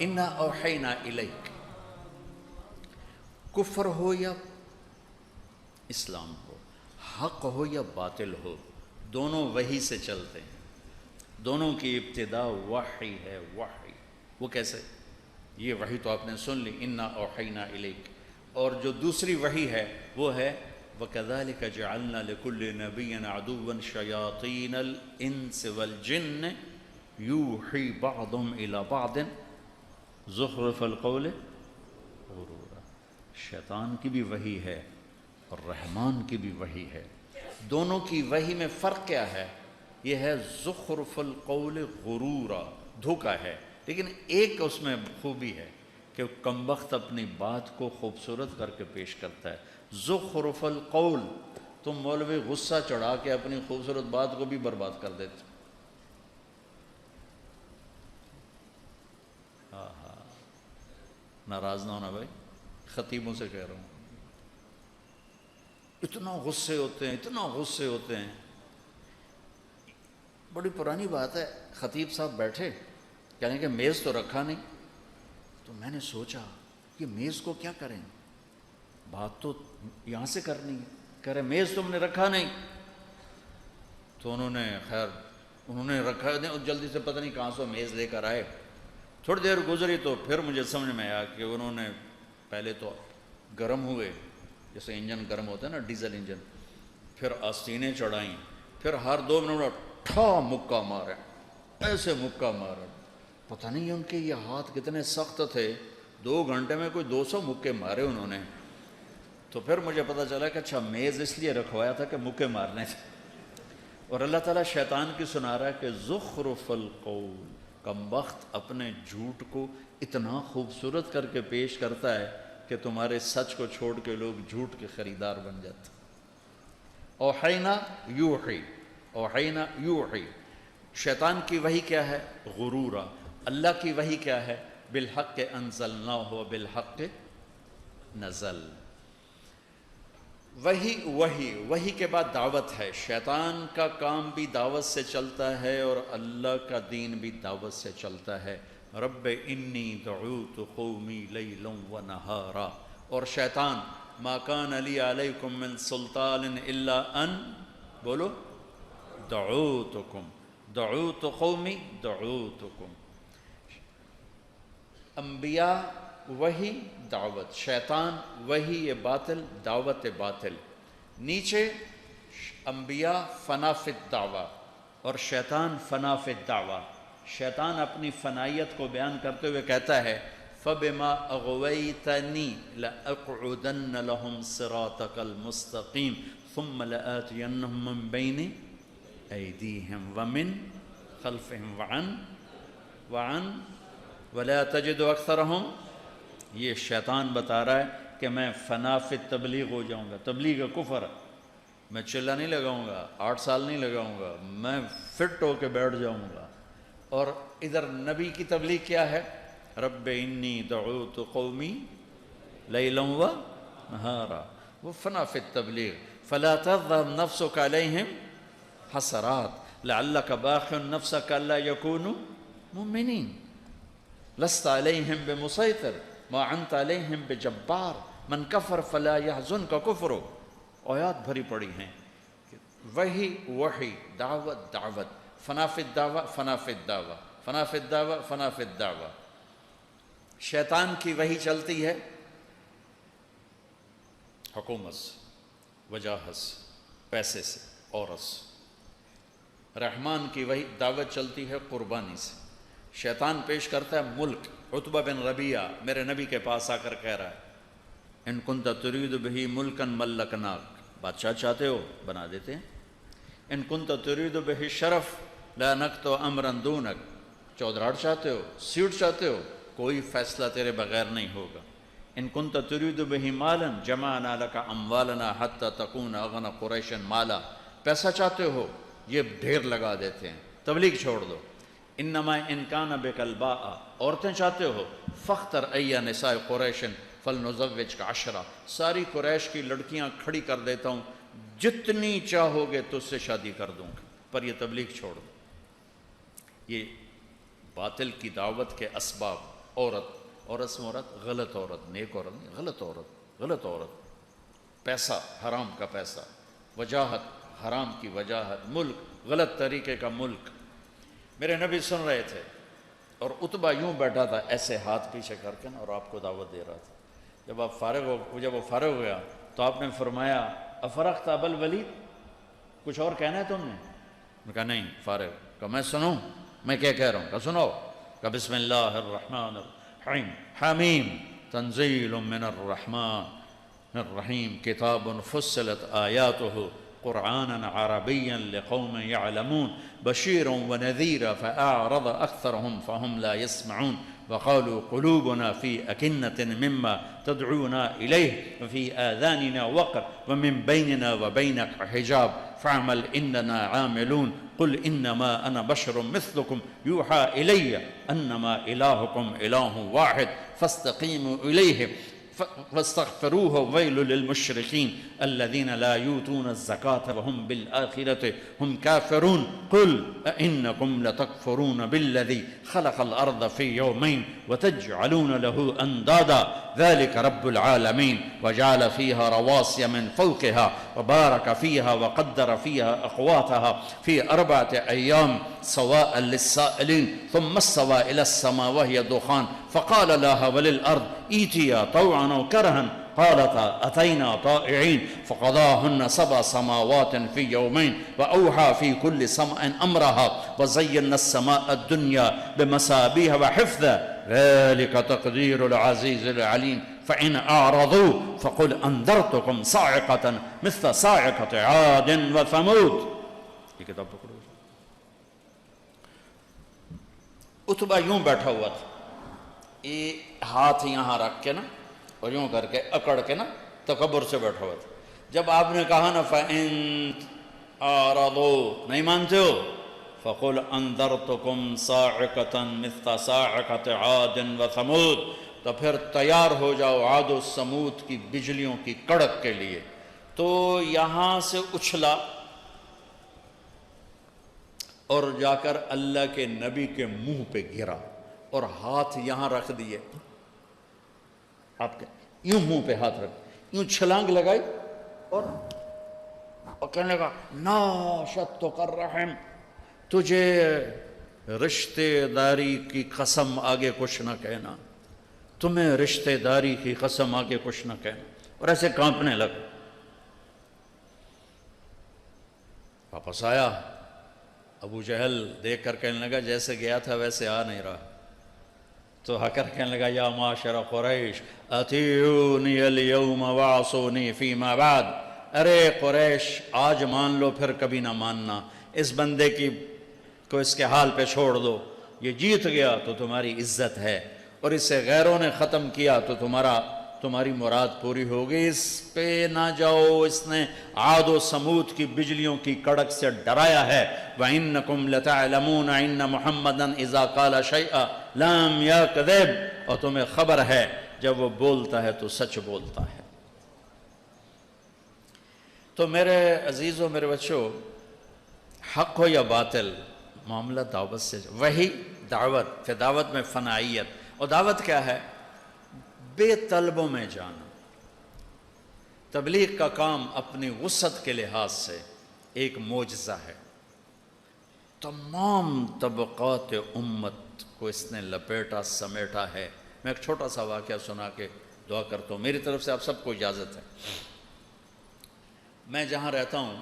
انا اوحینا الیک، کفر ہو یا اسلام ہو، حق ہو یا باطل ہو، دونوں وحی سے چلتے ہیں، دونوں کی ابتدا وحی ہے۔ وحی وہ کیسے؟ یہ وحی تو آپ نے سن لی، انا اوحینا الیک، اور جو دوسری وحی ہے وہ ہے وَكَذَلِكَ جَعَلْنَا لِكُلِّ نَبِيٍّ عَدُوًّا شَيَاطِينَ الْإِنسِ وَالْجِنِّ يُوحِي بَعْضُهُمْ إِلَى بَعْضٍ زُخْرُفَ الْقَوْلِ غُرُورًا۔ شیطان کی بھی وحی ہے اور رحمان کی بھی وحی ہے، دونوں کی وحی میں فرق کیا ہے؟ یہ ہے زخرف القول غرورا، دھوکہ ہے، لیکن ایک اس میں خوبی ہے کہ کمبخت اپنی بات کو خوبصورت کر کے پیش کرتا ہے۔ زخرف القول، تم مولوی غصہ چڑھا کے اپنی خوبصورت بات کو بھی برباد کر دیتے۔ ناراض نہ ہونا بھائی، خطیبوں سے کہہ رہا ہوں، اتنا غصے ہوتے ہیں، اتنا غصے ہوتے ہیں۔ بڑی پرانی بات ہے، خطیب صاحب بیٹھے، یعنی کہ میز تو رکھا نہیں، تو میں نے سوچا کہ میز کو کیا کریں، بات تو یہاں سے کرنی ہے، کہہ رہے میز تم نے رکھا نہیں، تو انہوں نے رکھا نہیں، اور جلدی سے پتہ نہیں کہاں سے میز لے کر آئے۔ تھوڑی دیر گزری تو پھر مجھے سمجھ میں آیا کہ انہوں نے پہلے تو گرم ہوئے، جیسے انجن گرم ہوتا ہے نا، ڈیزل انجن، پھر آستینیں چڑھائیں، پھر ہر 2 منٹ میں ٹھا مکہ مارے، ایسے مکہ مارے، پتہ نہیں ان کے یہ ہاتھ کتنے سخت تھے، 2 گھنٹے میں کوئی 200 مکے مارے انہوں نے۔ تو پھر مجھے پتہ چلا کہ اچھا میز اس لیے رکھوایا تھا کہ مکے مارنے تھے۔ اور اللہ تعالیٰ شیطان کی سنا رہا ہے کہ زخرف القول، کمبخت اپنے جھوٹ کو اتنا خوبصورت کر کے پیش کرتا ہے کہ تمہارے سچ کو چھوڑ کے لوگ جھوٹ کے خریدار بن جاتے۔ اوحینا یوحی، اوحینا یوحی، شیطان کی وحی کیا ہے؟ غرورا۔ اللہ کی وحی کیا ہے؟ بالحق انزلناہ وبالحق نزل۔ وحی کے بعد دعوت ہے۔ شیطان کا کام بھی دعوت سے چلتا ہے اور اللہ کا دین بھی دعوت سے چلتا ہے۔ رب انی دعوت قومی لیلا ونہارا، اور شیطان ما کان لی علیکم من سلطان الا ان بولو دعوتکم، دعوت قومی دعوتکم۔ انبیاء وہی دعوت، شیطان وہی یہ باطل دعوت باطل۔ نیچے انبیاء فنا فی الدعوہ اور شیطان فنا فی الدعوہ۔ شیطان اپنی فنائیت کو بیان کرتے ہوئے کہتا ہے فَبِمَا أَغْوَيْتَنِي لَأَقْعُدَنَّ لَهُمْ صِرَاطَكَ الْمُسْتَقِيمِ ثُمَّ لَآتِيَنَّهُمْ مِنْ بَيْنِ أَيْدِيهِمْ وَمِنْ خَلْفِهِمْ وَعَنْ وَلَا تَجِدُ أَكْثَرَهُمْ۔ یہ شیطان بتا رہا ہے کہ میں فنا فی تبلیغ ہو جاؤں گا۔ تبلیغ کفر، میں چلہ نہیں لگاؤں گا، 8 سال نہیں لگاؤں گا، میں فٹ ہو کے بیٹھ جاؤں گا۔ اور ادھر نبی کی تبلیغ کیا ہے؟ رب انی دعوت قومی لیلا ونہارا، وہ فنا فی التبلیغ۔ فلا تذهب نفسك عليهم حسرات لعلك باخع نفسك الا يكونوا مؤمنين لست عليهم بمسيطر ما انت عليهم بجبار من كفر فلا يحزنك كفره۔ آیات بھری پڑی ہیں، وحی دعوت دعوت، فنا فی الدعوہ فنا فی الدعوہ، فنا فی الدعوہ فنا فی الدعوہ۔ شیطان کی وحی چلتی ہے حکومت سے، وجاہت سے، پیسے سے، عورت سے۔ رحمان کی وحی دعوت چلتی ہے قربانی سے۔ شیطان پیش کرتا ہے ملک۔ عتبہ بن ربیعہ میرے نبی کے پاس آ کر کہہ رہا ہے ان کنت ترید بہ ملکا ملکناک، بادشاہ چاہتے ہو بنا دیتے ہیں۔ ان کنت ترید بہ شرف لا نکتو امرا دونک، چودراہٹ چاہتے ہو، سیٹ چاہتے ہو، کوئی فیصلہ تیرے بغیر نہیں ہوگا۔ ان کنت ترید بہ مالا جمعنا لک اموالنا حتی تکون اغنى قریش مالا، پیسہ چاہتے ہو یہ ڈھیر لگا دیتے ہیں، تبلیغ چھوڑ دو۔ انما ان کان بک الباء، عورتیں چاہتے ہو، فاختر ای نساء قریش فلنزوجک 10، ساری قریش کی لڑکیاں کھڑی کر دیتا ہوں، جتنی چاہو گے تجھ سے شادی کر دوں گا، پر یہ تبلیغ چھوڑ دو۔ یہ باطل کی دعوت کے اسباب عورت سے مراد غلط عورت، نیک عورت نہیں، غلط عورت، پیسہ حرام کا پیسہ، وجاہت حرام کی وجاہت، ملک غلط طریقے کا ملک۔ میرے نبی سن رہے تھے اور عتبہ یوں بیٹھا تھا ایسے ہاتھ پیچھے کر کے نا، اور آپ کو دعوت دے رہا تھا۔ جب وہ فارغ ہو گیا تو آپ نے فرمایا افرغت ابا الولید، کچھ اور کہنا ہے تم نے؟ میں کہا نہیں، فارغ۔ کہا میں سنوں، میں کیا کہہ رہا ہوں؟ کہا سنو۔ کہا بسم اللہ الرحمن الرحیم، حمیم تنزیل من الرحمن الرحیم، کتاب فصلت آیاتہ قرآنا عربیا لقوم يعلمون بشيرا ونذيرا فأعرض أكثرهم فهم لا يسمعون وقالوا قلوبنا في أكنة مما تدعونا إليه وفي آذاننا وقر ومن بيننا وبينك حجاب فاعمل إننا عاملون قل إنما أنا بشر مثلكم يوحى إلي أنما إلهكم إله واحد فاستقيموا إليه فاستغفروه ويل للمشركين الذين لا يؤتون الزكاة وهم بالآخرة هم كافرون قل أئنكم لتكفرون بالذي خلق الأرض في يومين وتجعلون له أندادا ذلك رب العالمين وجعل فيها رواسي من فوقها وبارك فيها وقدر فيها أقواتها في 4 أيام سواء للسائلين ثم استوى إلى السماء وهي دخان فقال لها وللأرض ائتيا طوعا أو كرها قالتا أتينا طائعين فقضاهن 7 سماوات في يومين وأوحى في كل سماء أمرها وزينا السماء الدنيا بمصابيح وحفظا ذلك تقدير العزيز العليم فإن أعرضوا فقل أنذرتكم صاعقة مثل صاعقة عاد وثمود۔ یہ کتاب پکڑو۔ عتبہ یوں بیٹھا ہوا تھا، یہ ہاتھ یہاں رکھ کے نا اور یوں کر کے اکڑ کے نا تکبر سے بیٹھا ہوا تھا۔ جب آپ نے کہا نا فَإِن أَعْرَضُوا، نہیں مانتے ہو، فَقُلْ أَنذَرْتُكُمْ صَاعِقَةً مِثْلَ صَاعِقَةِ عَادٍ وَثَمُودٍ، تو پھر تیار ہو جاؤ عاد و سمود کی بجلیوں کی کڑک کے لیے۔ تو یہاں سے اچھلا اور جا کر اللہ کے نبی کے منہ پہ گرا اور ہاتھ یہاں رکھ دیے، آپ کے یوں منہ پہ ہاتھ رکھ، یوں چھلانگ لگائی اور کہنے لگا ناشدتک الرحم، تجھے رشتے داری کی قسم آگے کچھ نہ کہنا، تمہیں رشتے داری کی قسم آگے کچھ نہ کہنا، اور ایسے کانپنے لگا۔ واپس آیا، ابو جہل دیکھ کر کہنے لگا جیسے گیا تھا ویسے آ نہیں رہا، تو آ کر کہنے لگا یا معاشر قریش اطیعونی اليوم وعصونی فیما بعد، ارے قریش آج مان لو پھر کبھی نہ ماننا، اس بندے کو اس کے حال پہ چھوڑ دو، یہ جیت گیا تو تمہاری عزت ہے، اور اسے غیروں نے ختم کیا تو تمہاری مراد پوری ہوگی، اس پہ نہ جاؤ، اس نے عاد و سمود کی بجلیوں کی کڑک سے ڈرایا ہے۔ وَإِنَّكُمْ لَتَعْلَمُونَ إِنَّ مُحَمَّدًا إِذَا قَالَ شَيْئًا لَمْ يَكْذِبْ، اور تمہیں خبر ہے جب وہ بولتا ہے تو سچ بولتا ہے۔ تو میرے عزیزوں، میرے بچوں، حق ہو یا باطل، معاملہ دعوت سے، وہی دعوت، پھر دعوت میں فنائیت، اور دعوت کیا ہے؟ بے طلبوں میں جانا۔ تبلیغ کا کام اپنی وسعت کے لحاظ سے ایک معجزہ ہے، تمام طبقات امت کو اس نے لپیٹا سمیٹا ہے۔ میں ایک چھوٹا سا واقعہ سنا کے دعا کرتا ہوں، میری طرف سے آپ سب کو اجازت ہے۔ میں جہاں رہتا ہوں